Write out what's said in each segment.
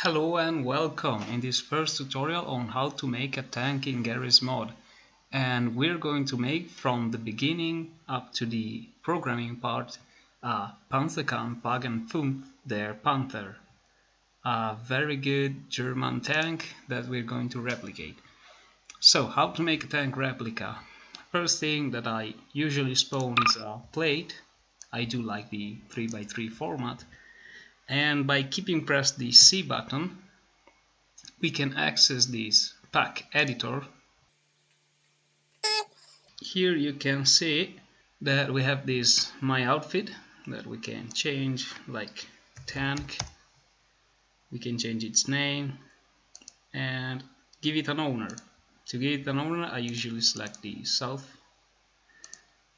Hello and welcome in this first tutorial on how to make a tank in GMod, and we're going to make from the beginning up to the programming part a Panzerkampfwagen 5 der Panther, a very good German tank that we're going to replicate. So how to make a tank replica? First thing that I usually spawn is a plate. I do like the 3x3 format. And by keeping pressed the C button, we can access this pack editor. Here you can see that we have this my outfit that we can change, like tank. We can change its name and give it an owner. To give it an owner, I usually select the self,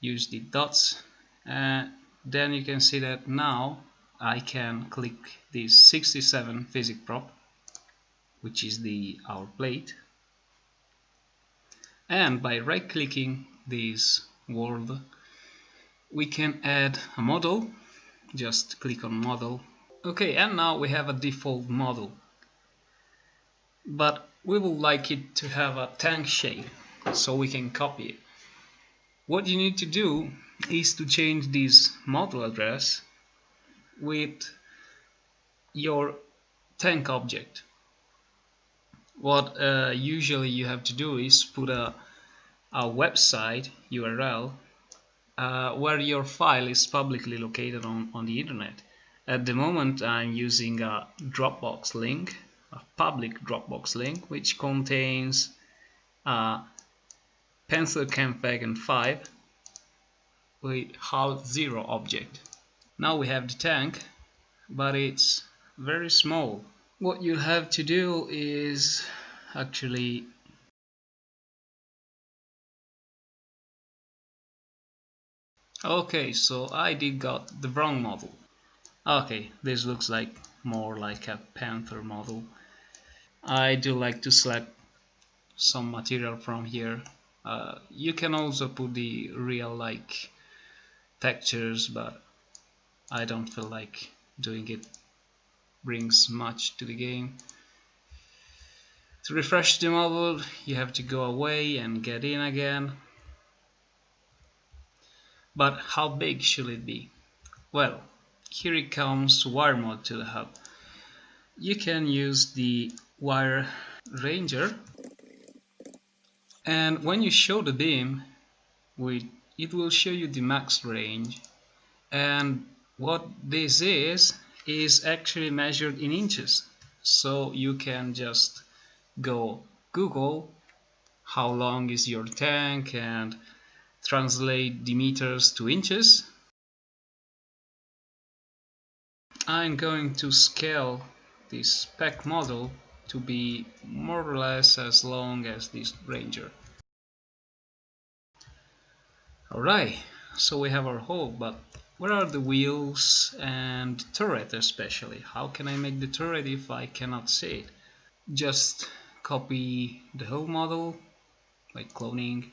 use the dots, and then you can see that now I can click this 67 physics prop, which is our plate, and by right clicking this world we can add a model. Just click on model. Okay, and now we have a default model, but we would like it to have a tank shape so we can copy it. What you need to do is to change this model address with your tank object. What usually you have to do is put a website URL where your file is publicly located on the internet. At the moment I'm using a Dropbox link, a public Dropbox link, which contains a Panzerkampfwagen 5 with HAL0 object. Now we have the tank, but it's very small. What you have to do is actually okay, so I did got the wrong model. Okay, this looks like more like a Panther model. I do like to select some material from here. You can also put the real like textures, but I don't feel like doing it. Brings much to the game. To refresh the model, you have to go away and get in again. But how big should it be? Well, here it comes GMod to the hub. You can use the wire ranger, and when you show the beam, it will show you the max range, and what this is actually measured in inches. So you can just go Google how long is your tank and translate the meters to inches. I'm going to scale this spec model to be more or less as long as this Ranger. Alright, so we have our hull, but where are the wheels and turret especially? How can I make the turret if I cannot see it? Just copy the whole model, like cloning,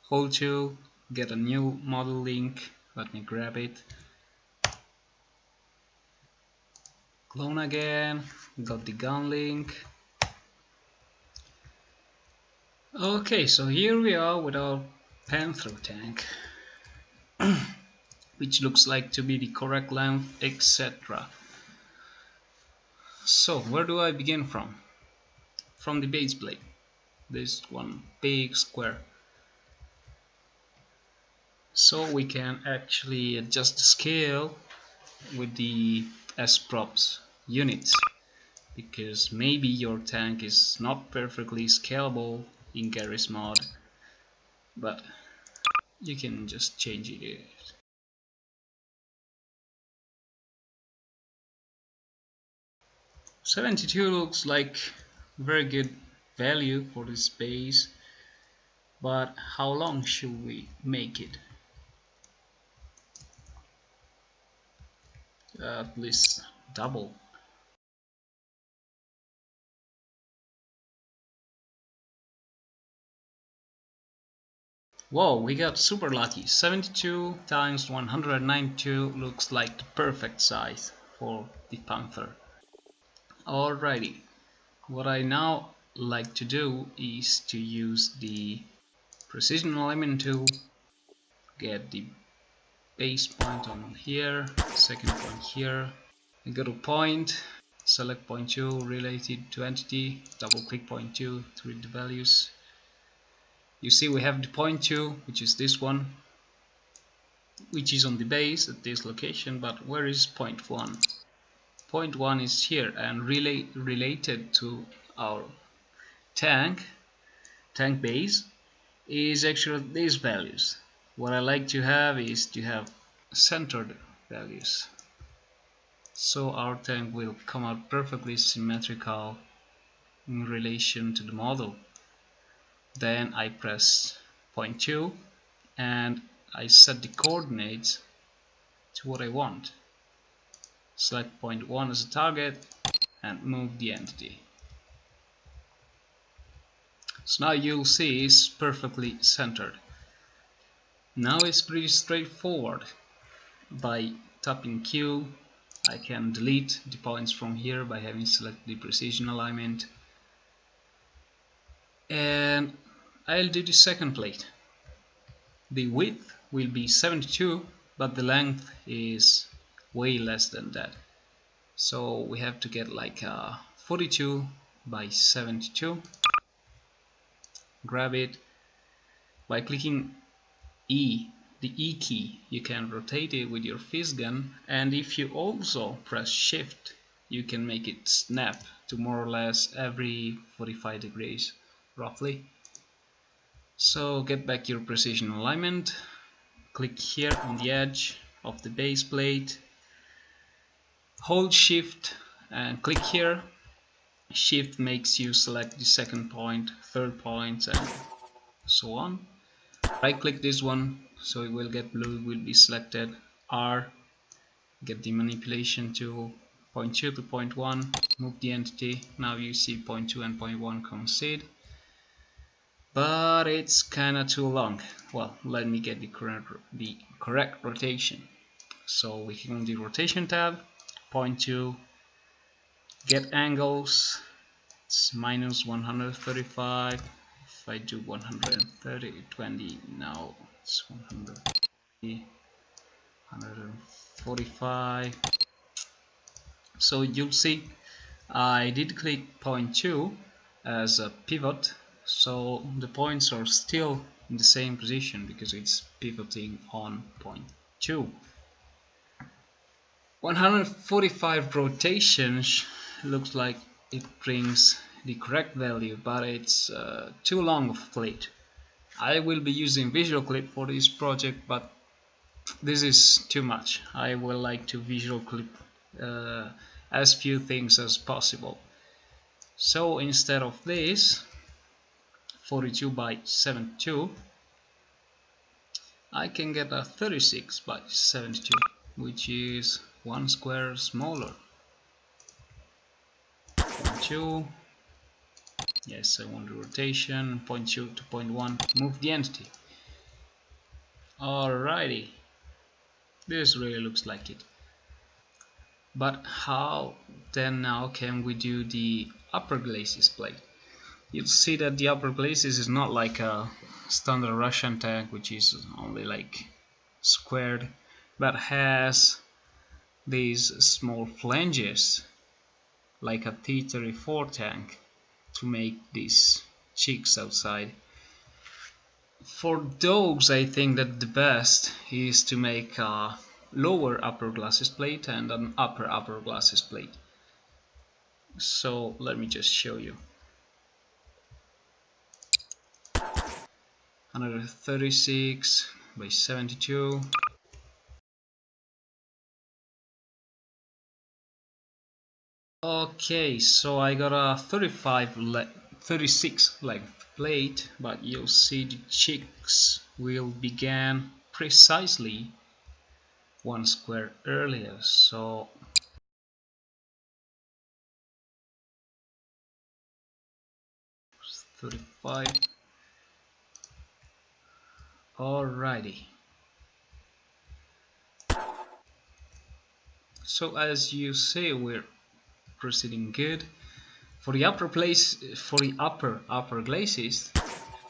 hold tool, get a new model link, let me grab it. Clone again, got the gun link. Okay, so here we are with our Panther tank, which looks like to be the correct length, etc. So where do I begin from? From the base plate, this one big square. So we can actually adjust the scale with the S-props units, because maybe your tank is not perfectly scalable in GMod, but you can just change it. 72 looks like very good value for this base, but how long should we make it? At least double. Whoa, we got super lucky. 72 times 192 looks like the perfect size for the Panther. Alrighty, what I now like to do is to use the precision alignment tool, get the base point on here, second point here, and go to point, select point 2 related to entity, double click point 2 to read the values. You see we have the point 2, which is this one, which is on the base at this location, but where is point 1? Point 1 is here and related to our tank base is actually these values. What I like to have is to have centered values, so our tank will come out perfectly symmetrical in relation to the model. Then I press point 2 and I set the coordinates to what I want. Select point 1 as a target and move the entity. So now you'll see it's perfectly centered. Now it's pretty straightforward. By tapping Q, I can delete the points from here by having selected the precision alignment. And I'll do the second plate. The width will be 72, but the length is way less than that. So we have to get like a 42 by 72. Grab it. By clicking E, the E key, you can rotate it with your fist gun, and if you also press Shift, you can make it snap to more or less every 45 degrees, roughly. So get back your precision alignment, click here on the edge of the base plate, hold Shift and click here. Shift makes you select the second point, third point, and so on. Right click this one, so it will get blue, it will be selected. R, get the manipulation tool, point 2 to point 1, move the entity. Now you see point 2 and point 1 coincide, but it's kinda too long. Well, let me get the correct rotation. So we click on the rotation tab, point 2, get angles, it's minus 135. If I do 130, 20, now it's 130, 145. So you'll see I did click point 2 as a pivot, so the points are still in the same position because it's pivoting on point 2. 145 rotations looks like it brings the correct value, but it's too long of a plate. I will be using visual clip for this project, but this is too much. I will like to visual clip as few things as possible. So instead of this 42 by 72, I can get a 36 by 72, which is one square smaller. Point 2, yes, I want the rotation, point 2 to point 1, move the entity. Alrighty, this really looks like it. But how then now can we do the upper glacis plate? You'll see that the upper glacis is not like a standard Russian tank, which is only like squared, but has these small flanges like a T-34 tank to make these cheeks outside. For those, I think that the best is to make a lower upper glacis plate and an upper glacis plate. So let me just show you. 136 by 72. Okay, so I got a 36 length plate, but you'll see the cheeks will begin precisely one square earlier. So $35. Alrighty. So as you see, we're proceeding good. For the upper glacis,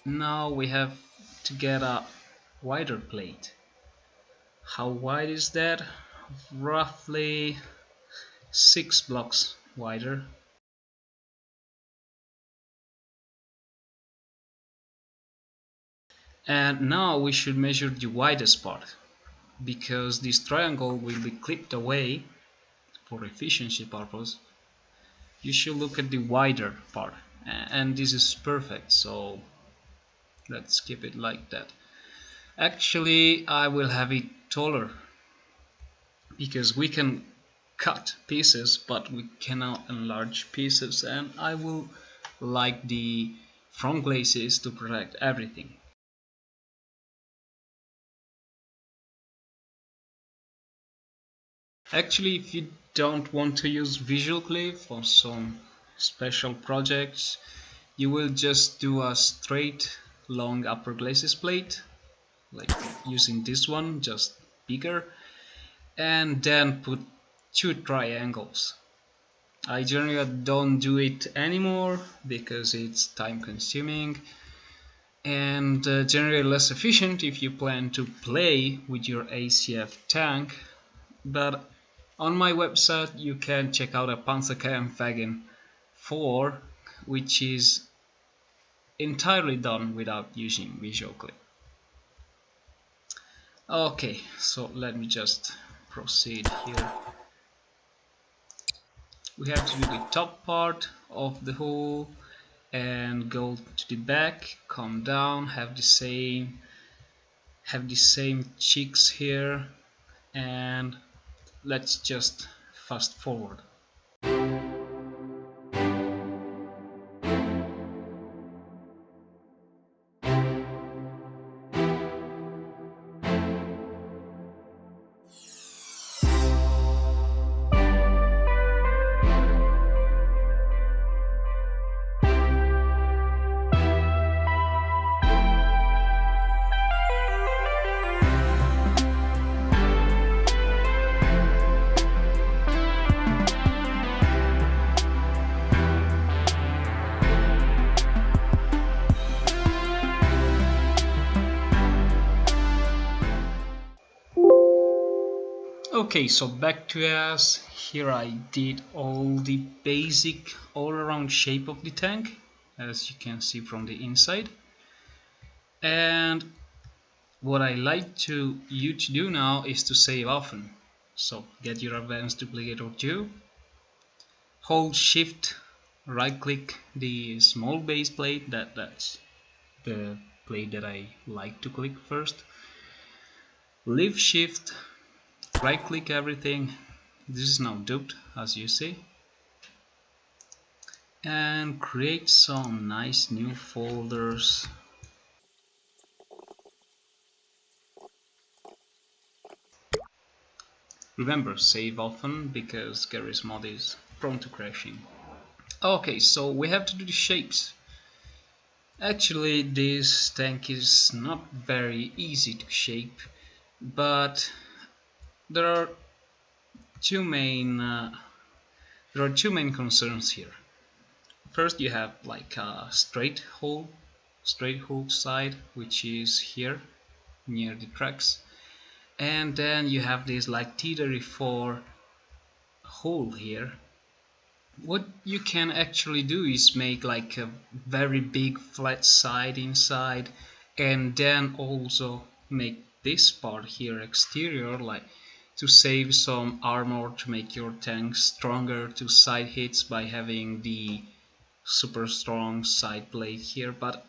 now we have to get a wider plate. How wide is that? Roughly 6 blocks wider. And now we should measure the widest part, because this triangle will be clipped away for efficiency purpose. You should look at the wider part, and this is perfect, so let's keep it like that. Actually, I will have it taller, because we can cut pieces but we cannot enlarge pieces, and I will like the front glacis to protect everything. Actually, if you don't want to use visual clip for some special projects, you will just do a straight long upper glacis plate, like using this one, just bigger, and then put 2 triangles. I generally don't do it anymore because it's time consuming and generally less efficient if you plan to play with your ACF tank, but on my website you can check out a Panzerkehrwagen 4, which is entirely done without using visual clip. Okay, so let me just proceed here. We have to do the top part of the hull and go to the back, come down, have the same cheeks here, and let's just fast forward. Okay, so back to us. Here I did all the basic all-around shape of the tank, as you can see from the inside. And what I like you to do now is to save often. So get your advanced duplicator 2, hold shift, right click the small base plate, that's the plate that I like to click first, leave shift, right click everything. This is now duped, as you see, and create some nice new folders. Remember, save often because GMod is prone to crashing. Okay, so we have to do the shapes. Actually, this tank is not very easy to shape, but there are two main concerns here. First, you have like a straight hull side, which is here near the tracks, and then you have this like T-34 hole here. What you can actually do is make like a very big flat side inside, and then also make this part here exterior, like to save some armor, to make your tank stronger to side hits by having the super strong side plate here. But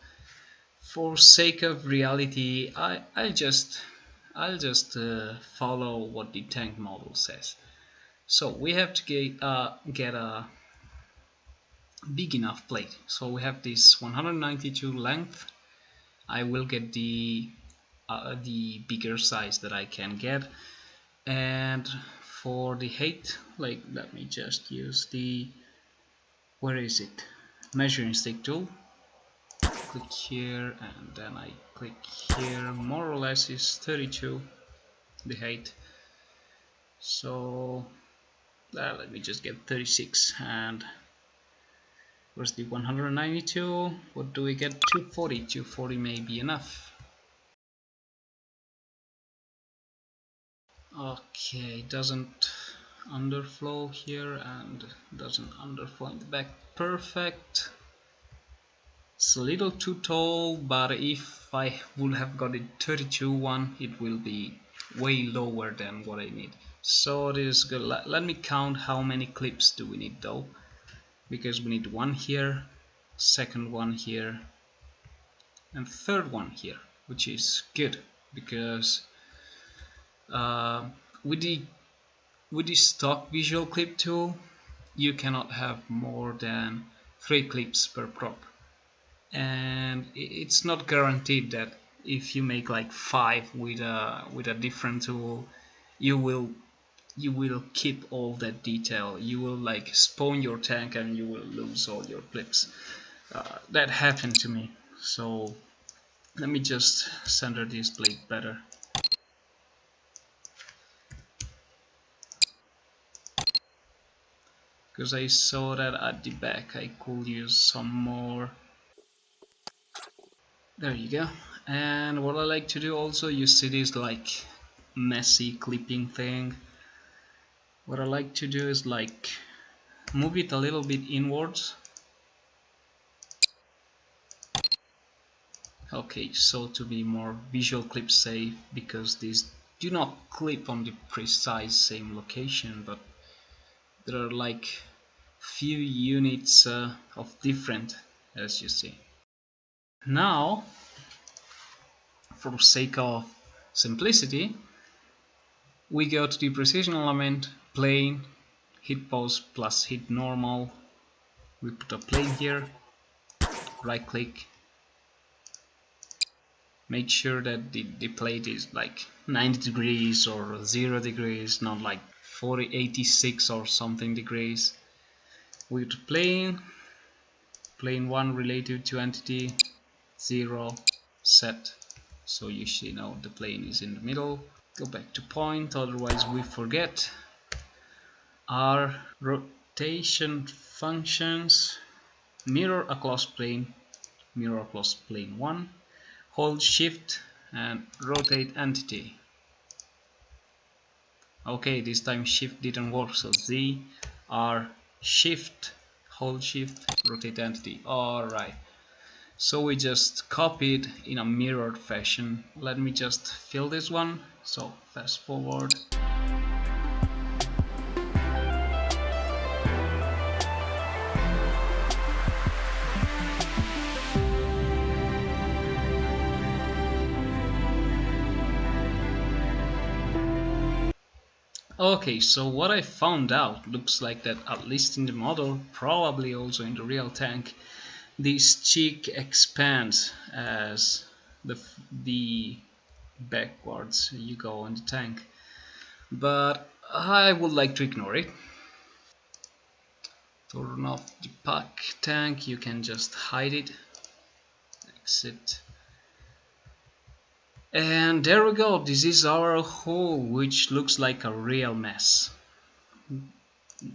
for sake of reality, I'll just follow what the tank model says. So we have to get a big enough plate. So we have this 192 length. I will get the bigger size that I can get. And for the height, like, let me just use the, where is it, measuring stick tool. Click here and then I click here. More or less is 32 the height. So Let me just get 36, and where's the 192? What do we get? 240. 240 may be enough. Okay, doesn't underflow here and doesn't underflow in the back. Perfect. It's a little too tall, but if I would have got a 32 one, it will be way lower than what I need. So this is good. Let me count how many clips do we need though, because we need one here, second one here, and third one here, which is good because uh, with the stock visual clip tool, you cannot have more than 3 clips per prop, and it's not guaranteed that if you make like 5 with a different tool, you will keep all that detail. You will like spawn your tank and you will lose all your clips. That happened to me, so let me just center this blade better. Because I saw that at the back I could use some more. There you go. And what I like to do also, you see this like messy clipping thing. What I like to do is like move it a little bit inwards. Okay, so to be more visual clip safe, because these do not clip on the precise same location, but there are like few units of different, as you see. Now, for sake of simplicity, we go to the precision element, plane, hit pose plus hit normal. We put a plane here, right click, make sure that the plate is like 90 degrees or 0 degrees, not like 40, 86 or something degrees. With plane 1 relative to entity, 0, set, so you should know the plane is in the middle. Go back to point, otherwise we forget. Our rotation functions: mirror across plane 1, hold shift and rotate entity. Okay, this time shift didn't work, so Z, R, shift, hold shift, rotate entity. Alright, so we just copied in a mirrored fashion. Let me just fill this one, so fast forward. Okay, so what I found out, looks like that at least in the model, probably also in the real tank, this cheek expands as the backwards you go on the tank, but I would like to ignore it. Turn off the pack tank, you can just hide it, exit, and there we go. This is our hole, which looks like a real mess,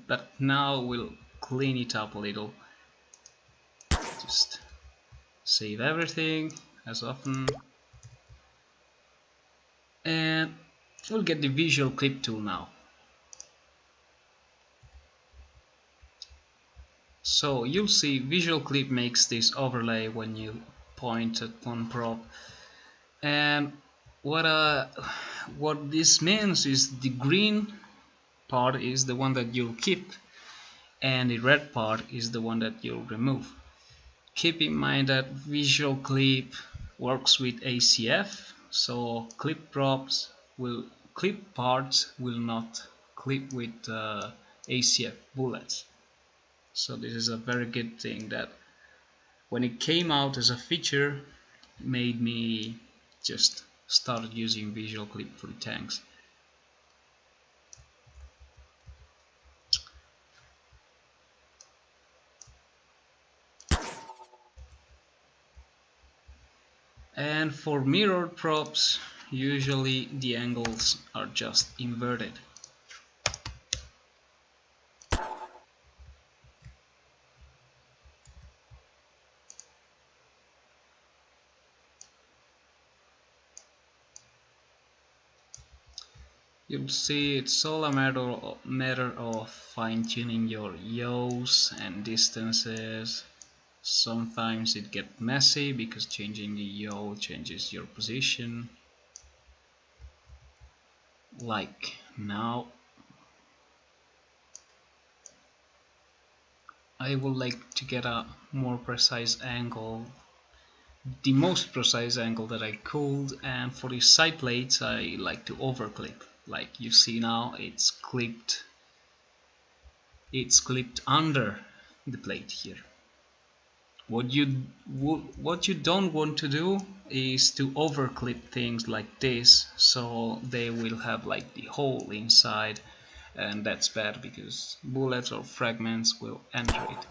but now we'll clean it up a little. Just save everything as often, and we'll get the visual clip tool now. So you'll see visual clip makes this overlay when you point at one prop, and what this means is the green part is the one that you'll keep and the red part is the one that you'll remove. Keep in mind that visual clip works with ACF, so clip parts will not clip with ACF bullets. So this is a very good thing that when it came out as a feature made me just start using visual clip for the tanks. And for mirrored props, usually the angles are just inverted. you'll see it's all a matter of fine-tuning your yaws and distances. Sometimes it gets messy because changing the yaw changes your position, like now. I would like to get a more precise angle, the most precise angle that I could, and for the side plates I like to overclip. Like you see now, it's clipped under the plate here. What you don't want to do is to overclip things like this, so they will have like the hole inside, and that's bad because bullets or fragments will enter it.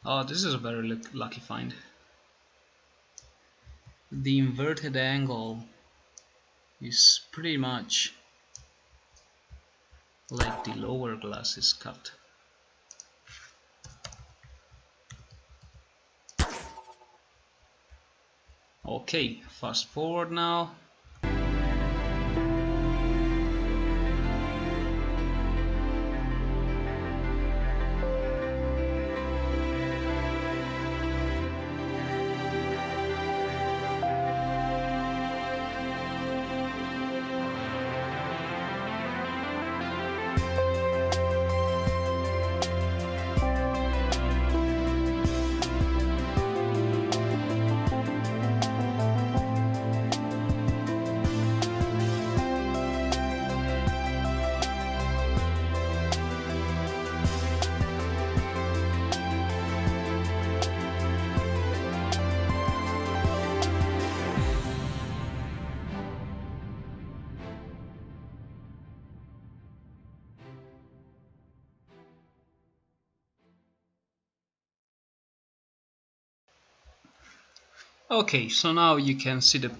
Oh, this is a very lucky find. The inverted angle is pretty much like the lower glass is cut. Okay, fast forward now. Okay, so now you can see the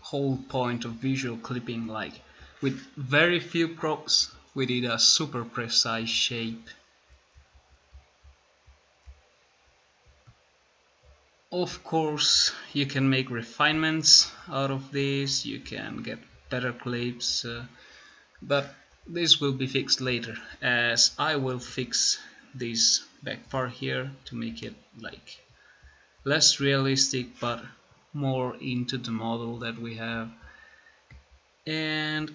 whole point of visual clipping. Like with very few props, we did a super precise shape. Of course, you can make refinements out of this, you can get better clips, but this will be fixed later, as I will fix this back part here to make it like less realistic but more into the model that we have. And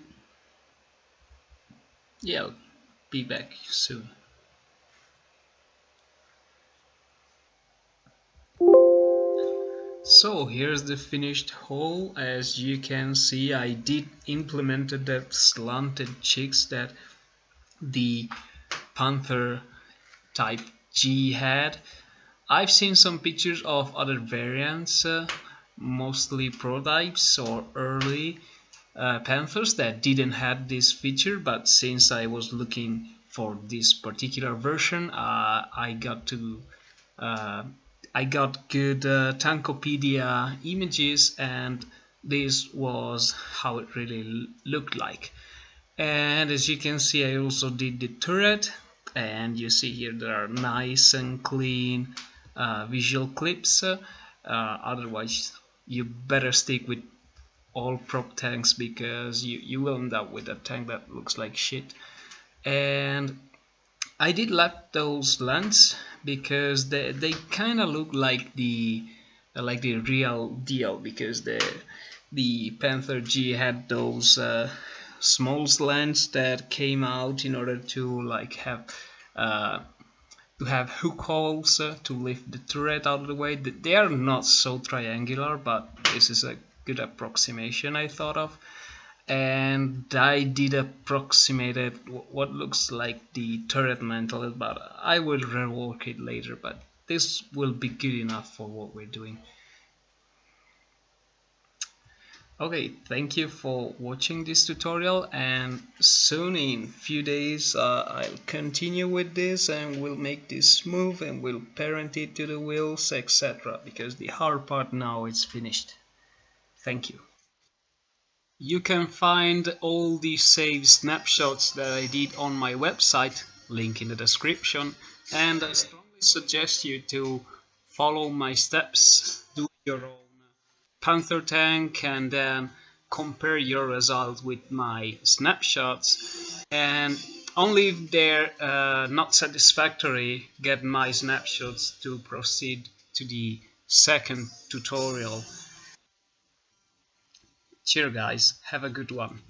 yeah, I'll be back soon. So here's the finished hull. As you can see, I did implemented that slanted cheeks that the Panther Type G had. I've seen some pictures of other variants, mostly prototypes or early Panthers that didn't have this feature, but since I was looking for this particular version, I got good Tankopedia images, and this was how it really looked like. And as you can see, I also did the turret, and you see here there are nice and clean visual clips. Otherwise you better stick with all prop tanks, because you will end up with a tank that looks like shit. And I did like those lands because they kind of look like the real deal, because the Panther G had those small slants that came out in order to like have hook holes to lift the turret out of the way. They are not so triangular, but this is a good approximation I thought of. And I did approximate what looks like the turret mantle, but I will rework it later, but this will be good enough for what we're doing. Okay, thank you for watching this tutorial, and soon in few days I'll continue with this and we'll make this smooth and we'll parent it to the wheels, etc. because the hard part now is finished. Thank you. You can find all the saved snapshots that I did on my website, link in the description, and I strongly suggest you to follow my steps, do your own Panther tank, and then compare your result with my snapshots, and only if they're not satisfactory, get my snapshots to proceed to the second tutorial. Cheers guys, have a good one.